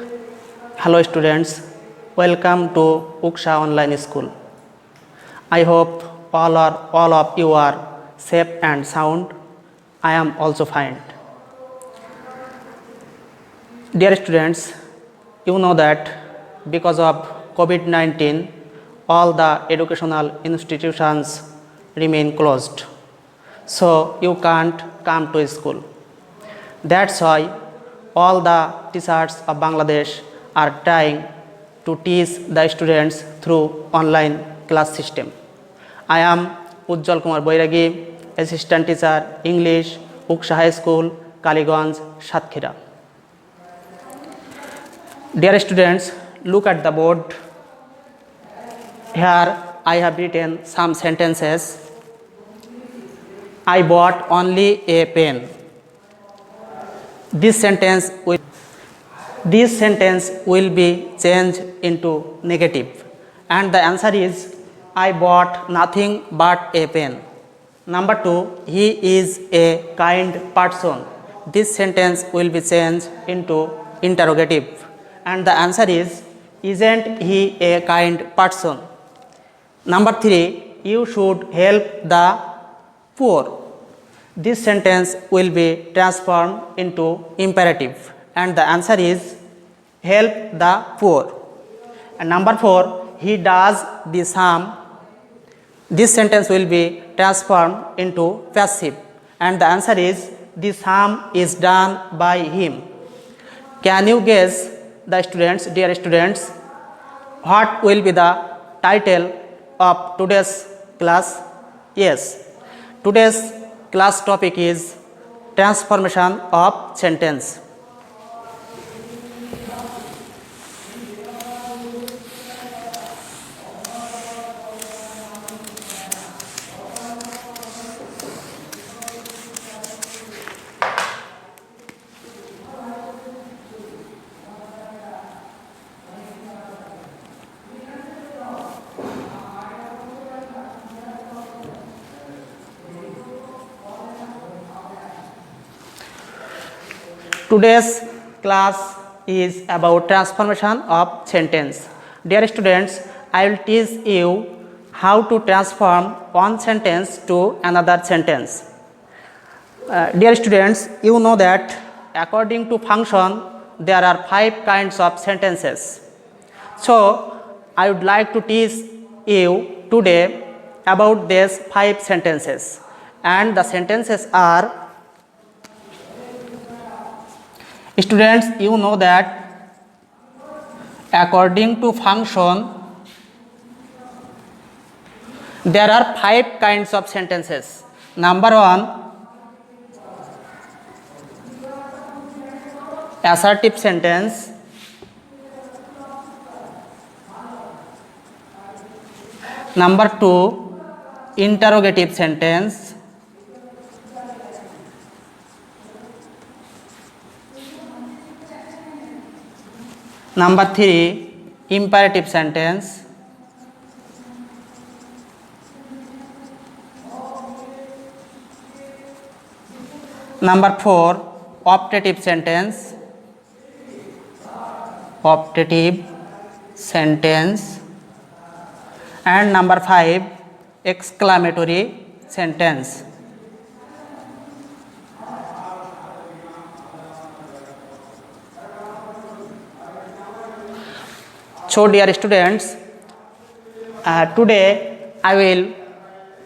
Hello students, welcome to Uksha Online School. I hope all of you are safe and sound. I am also fine. Dear students, you know that because of COVID-19, all the educational institutions remain closed. So you can't come to school. That's why all the teachers of Bangladesh are trying to teach the students through online class system. I am Ujjwal Kumar Boiragi, Assistant Teacher, English, Uksha High School, Kaliganj, Satkhira. Dear students, look at the board. Here I have written some sentences. I bought only a pen. This sentence will be changed into negative, and the answer is I bought nothing but a pen. Number 2, he is a kind person. This sentence will be changed into interrogative, and the answer is isn't he a kind person? Number 3, you should help the poor. This sentence will be transformed into imperative, and the answer is help the poor. And number 4, he does the sum. This sentence will be transformed into passive, and the answer is the sum is done by him. Can you guess, the students, dear students, what will be the title of today's class? Yes, today's class topic is transformation of sentence. Today's class is about transformation of sentence. Dear students, I will teach you how to transform one sentence to another sentence. Dear students, you know that according to function, there are 5 kinds of sentences. So, I would like to teach you today about these 5 sentences. And the sentences are, students, you know that according to function, there are 5 kinds of sentences. Number 1, assertive sentence. Number 2, interrogative sentence. Number 3, imperative sentence. Number 4, optative sentence. Optative sentence. And number 5, exclamatory sentence. So, dear students, today I will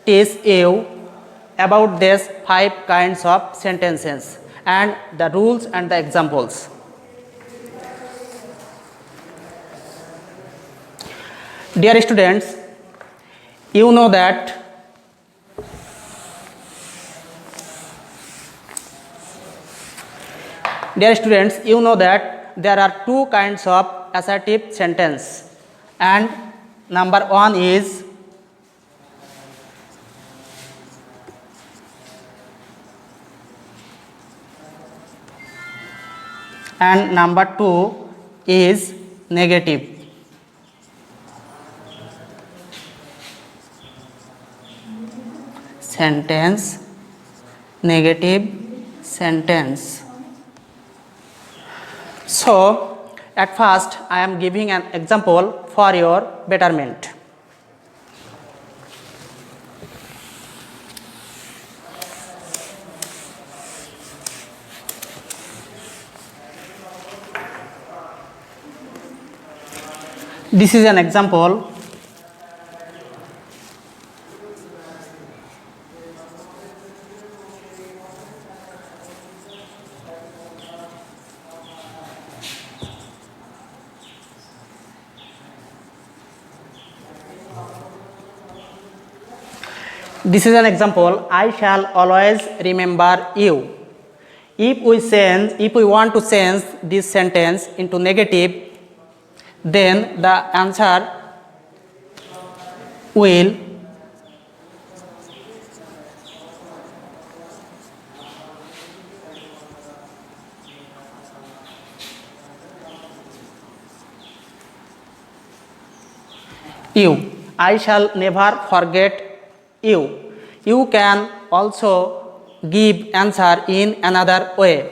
teach you about these 5 kinds of sentences and the rules and the examples. Dear students, you know that there are 2 kinds of assertive sentence, and number 1 is and number 2 is negative. Sentence, negative sentence. So, At first, I am giving an example for your betterment. This is an example. This is an example. I shall always remember you. If we want to change this sentence into negative, then the answer will you. I shall never forget you. You can also give answer in another way.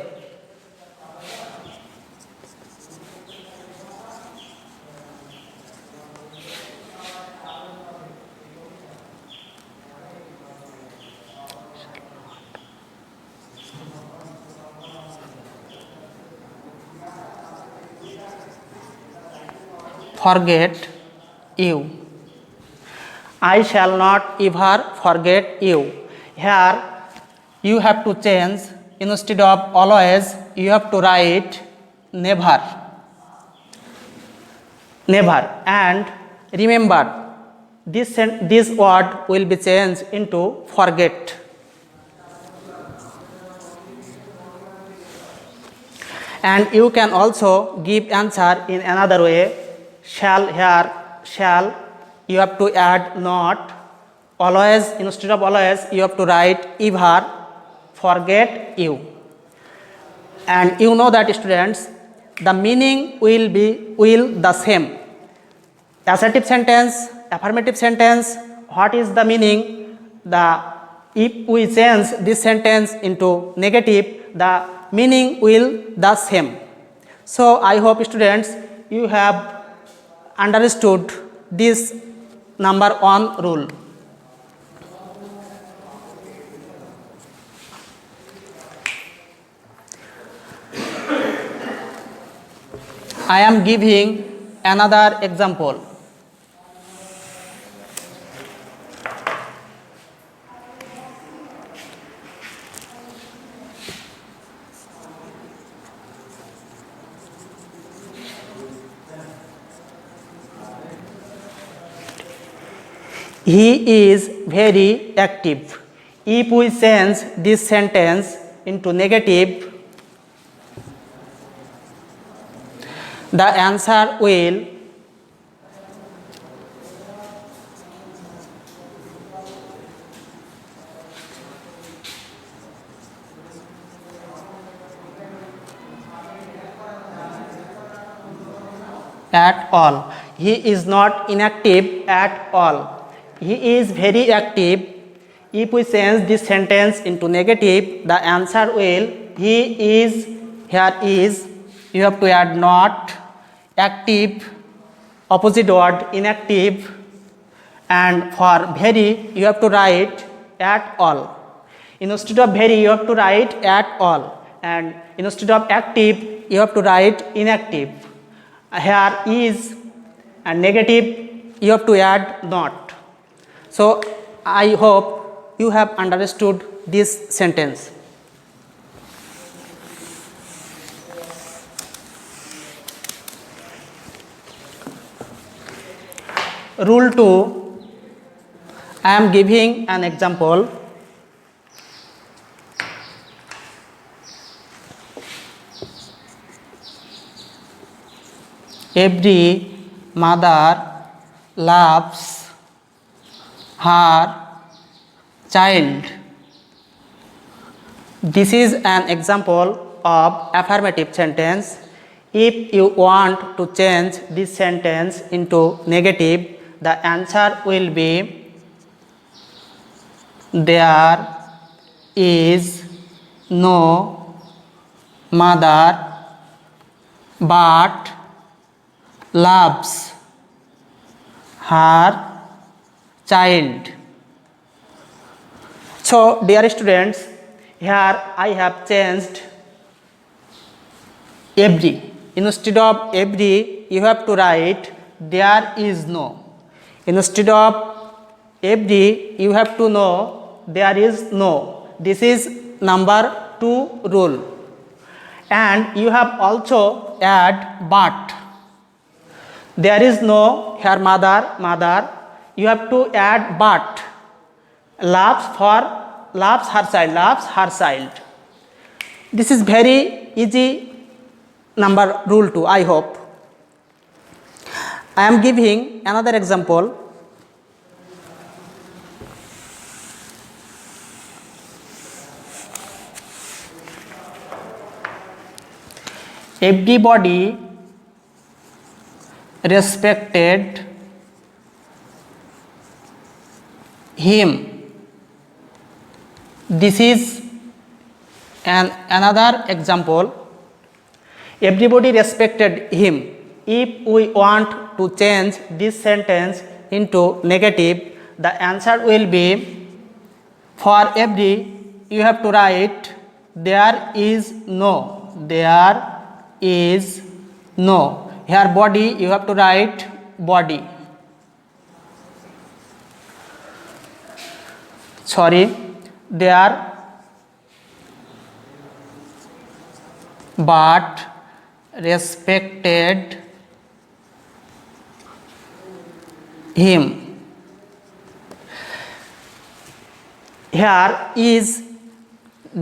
Forget you. I shall not ever forget you. Here you have to change, instead of always you have to write never. Never. And remember, this word will be changed into forget. And you can also give answer in another way. Shall, here shall, you have to add not. Always, instead of always you have to write ever. Forget you. And you know that, students, the meaning will the same. Assertive sentence, affirmative sentence, what is the meaning? If we change this sentence into negative, the meaning will the same. So I hope, students, you have understood this number 1 rule. I am giving another example. He is very active. If we change this sentence into negative, the answer will at all. He is not inactive at all. He is very active. If we change this sentence into negative, the answer will he is, here is, you have to add not, active, opposite word inactive, and for very you have to write at all. Instead of very you have to write at all, and instead of active you have to write inactive. Here is, and negative you have to add not. So I hope you have understood this sentence. Rule 2, I am giving an example. Every mother loves her child. This is an example of affirmative sentence. If you want to change this sentence into negative, the answer will be there is no mother but loves her child. So, dear students, here I have changed every. Instead of every, you have to write there is no. Instead of every, you have to know there is no. This is number 2 rule. And you have also add but. There is no her mother. You have to add but. Loves her child. This is very easy number rule 2, I hope. I am giving another example. Everybody respected him. This is another example. Everybody respected him. If we want to change this sentence into negative, the answer will be, for every, you have to write there is no. There is no. Here body, you have to write body. There, but respected him. Here is,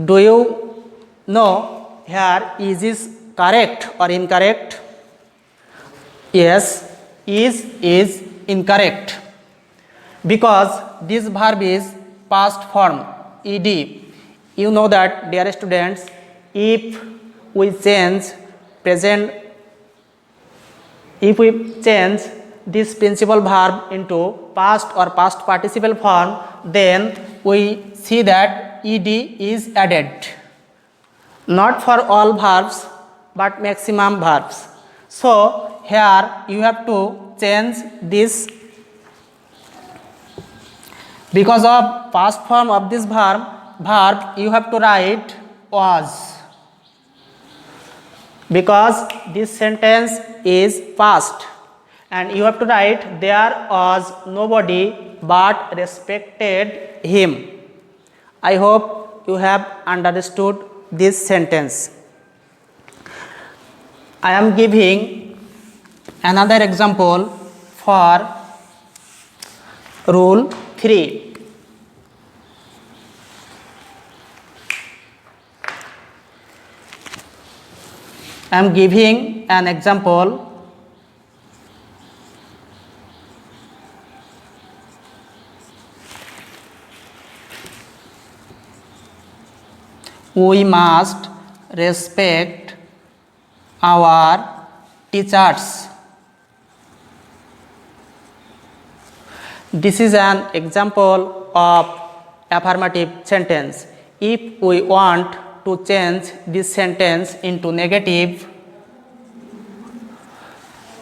do you know here is correct or incorrect? Yes, is incorrect, because this verb is past form, ed. You know that, dear students, if we change this principal verb into past or past participle form, then we see that ed is added. Not for all verbs, but maximum verbs. So here you have to change this. Because of past form of this verb, you have to write was. Because this sentence is past, and you have to write there was nobody but respected him. I hope you have understood this sentence. I am giving another example for rule 3. I am giving an example. We must respect our teachers. This is an example of affirmative sentence. If we want to change this sentence into negative,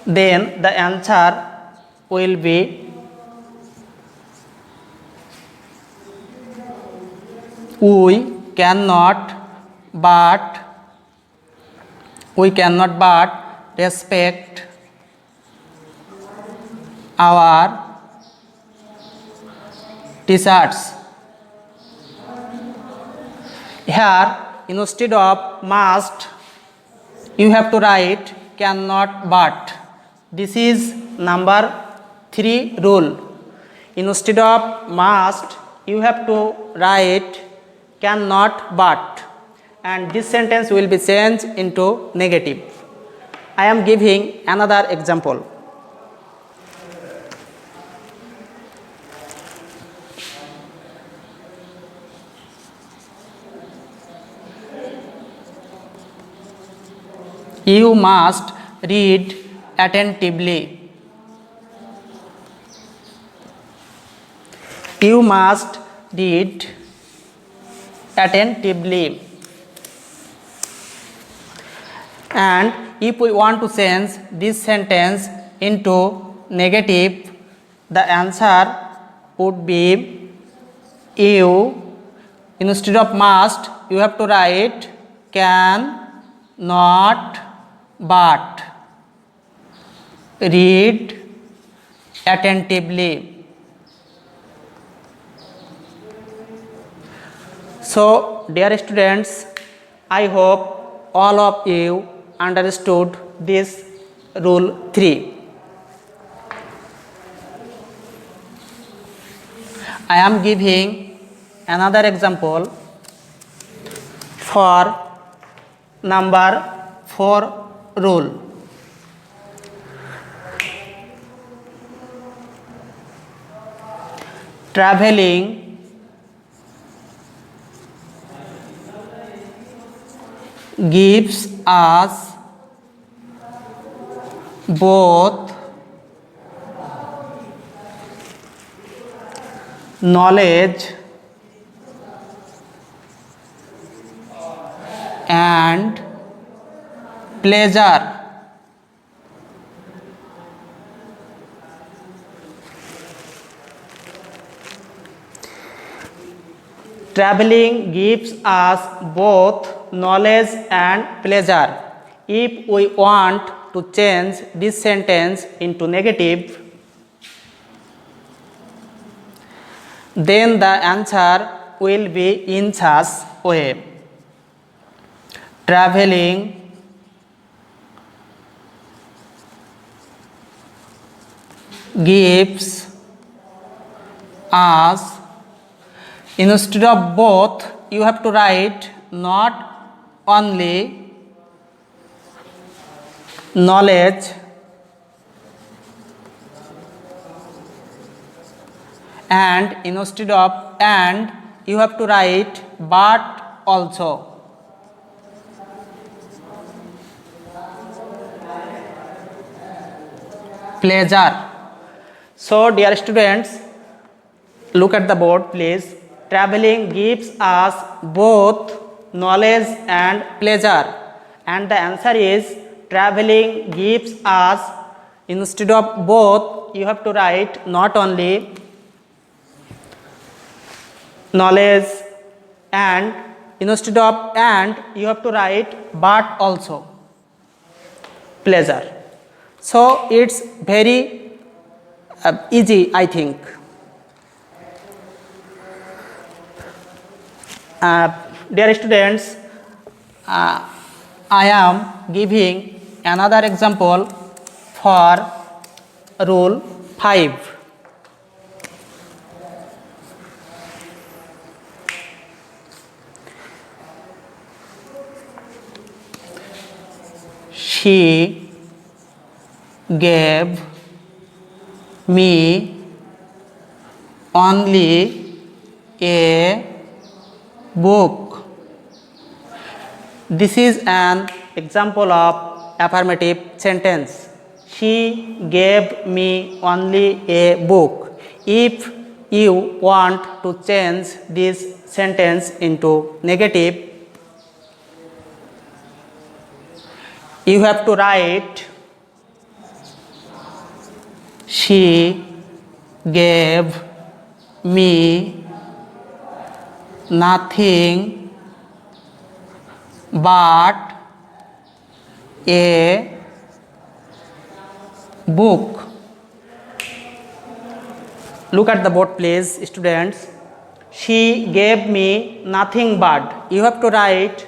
then the answer will be we cannot but respect our teachers. Here, instead of must, you have to write cannot but. This is number 3 rule. Instead of must, you have to write cannot but, and this sentence will be changed into negative. I am giving another example. You must read attentively. You must read attentively. And if we want to change this sentence into negative, the answer would be you. Instead of must, you have to write can, not, but. Read attentively. So, dear students, I hope all of you understood this rule 3. I am giving another example for number 4 rule. Traveling gives us both knowledge and pleasure. Traveling gives us both knowledge and pleasure. If we want to change this sentence into negative, then the answer will be in such way. Traveling gives us, instead of both, you have to write not only knowledge and instead of and, you have to write but also. Pleasure. So, dear students, look at the board please. Traveling gives us both knowledge and pleasure, and the answer is traveling gives us, instead of both, you have to write not only knowledge and instead of and, you have to write but also pleasure. So it's very easy, I think. Dear students, I am giving another example for rule 5. She gave me only a book. This is an example of affirmative sentence. She gave me only a book. If you want to change this sentence into negative, you have to write she gave me nothing but a book. Look at the board please, students. She gave me nothing but. You have to write,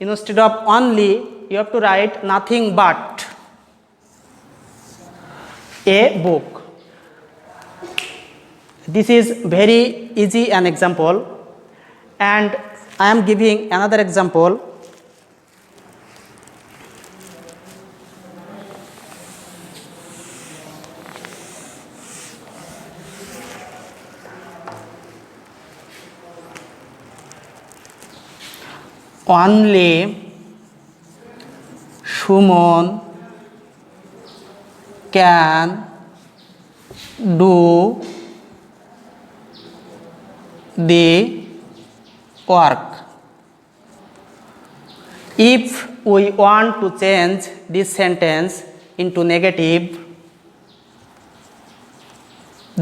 instead of only, you have to write nothing but a book. This is very easy an example, and I am giving another example. Only Suman can do the work. If we want to change this sentence into negative,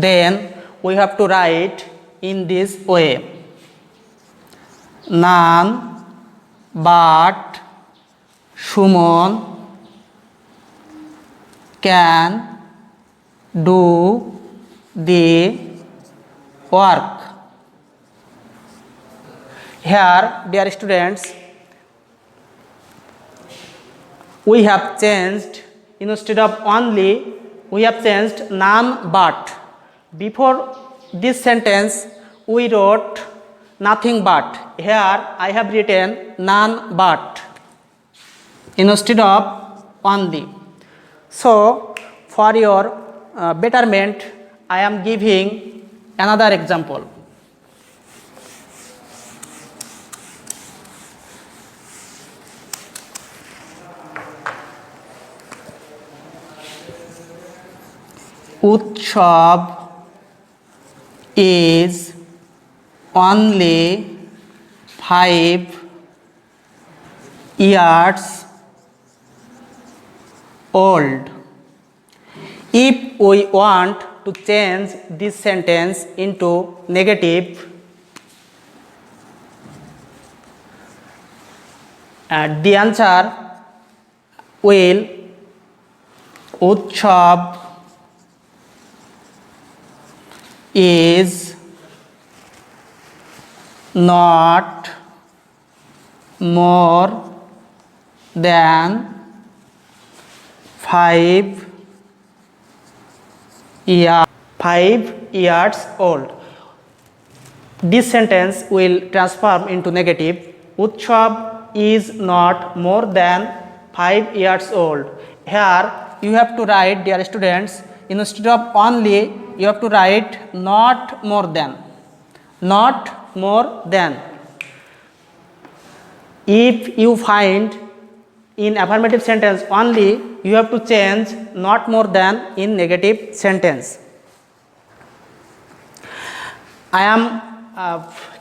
then we have to write in this way: none but Shumon can do the work. Here, dear students, we have changed, instead of only, we have changed none but. Before this sentence we wrote nothing but. Here I have written none but instead of only. So for your betterment I am giving another example. Utsav is only 5 years old. If we want to change this sentence into negative, the answer will Utsav is not more than 5 years old. This sentence will transform into negative. Utsav is not more than 5 years old. Here you have to write, dear students, instead of only you have to write not more than. Not more than. If you find in affirmative sentence only, you have to change not more than in negative sentence. I am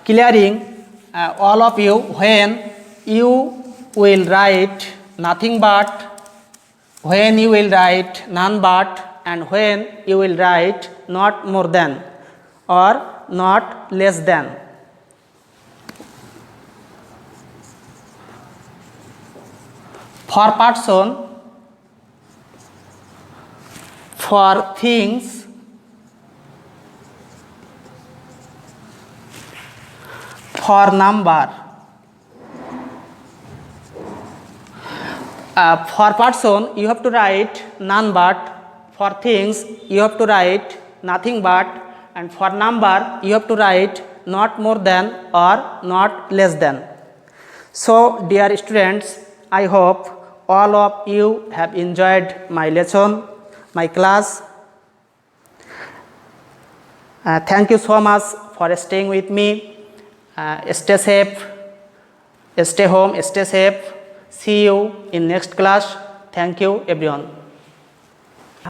clearing all of you when you will write nothing but, when you will write none but, and when you will write not more than or not less than. For person, for things, for number. For person you have to write none but, for things you have to write nothing but, and for number you have to write not more than or not less than. So dear students, I hope all of you have enjoyed my lesson, my class. Thank you so much for staying with me. Stay safe, stay home, stay safe. See you in next class. Thank you everyone.